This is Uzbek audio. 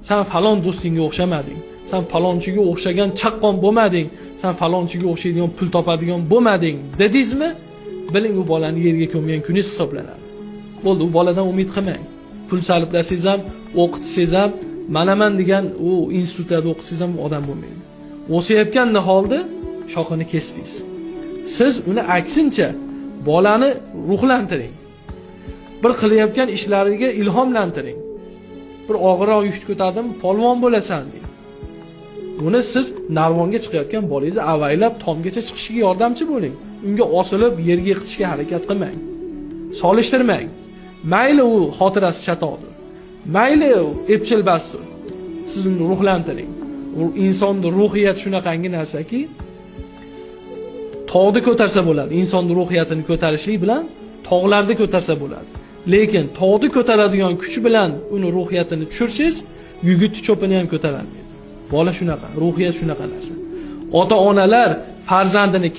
Sen falon do'stingga o'xshamading. Sen falonchiga o'xshagan chaqqon bo'lmading. Sen falonchiga o'xshaydigan pul topadigan bo'lmading, dedingizmi? Biling u bolani yerga ko'mgan kuningiz hisoblanadi. Bo'ldi, u boladan umid qilmang. Pul sarflasangiz ham, o'qitsangiz ham, manaman degan u institutlarda o'qitsangiz ham odam bo'lmaydi. O'sayotgan holda shoxini kesdingiz. Siz uni aksincha bolani ruhlantiring. Bir qilayotgan ishlariga ilhomlantiring. Bir og'irroq yuk ko'tardimi, polvon bo'lasan deng. Buni siz narvonga chiqayotgan bolangizni avaylab tomgacha chiqishiga yordamchi bo'ling. Unga osilib yerga yiqitishga harakat qilmang. Solishtirmang. Mayli u xotirasi chatoqdir. Mayli u epchilbasdir. Siz uni ruhlantiring. U insonning ruhiyati shunaqangi narsaki, tog'ni ko'tarsa bo'ladi. Insonning ruhiyatini ko'tarishlik bilan tog'larni ko'tarsa bo'ladi. Lekin tog'ni ko'taradigan kuch bilan uni ruhiyatini tushirsangiz, yigitni cho'pini ham ko'tarolmaydi. Bola shunaqa, ruhiyat shunaqa narsa. Ota-onalar farzandini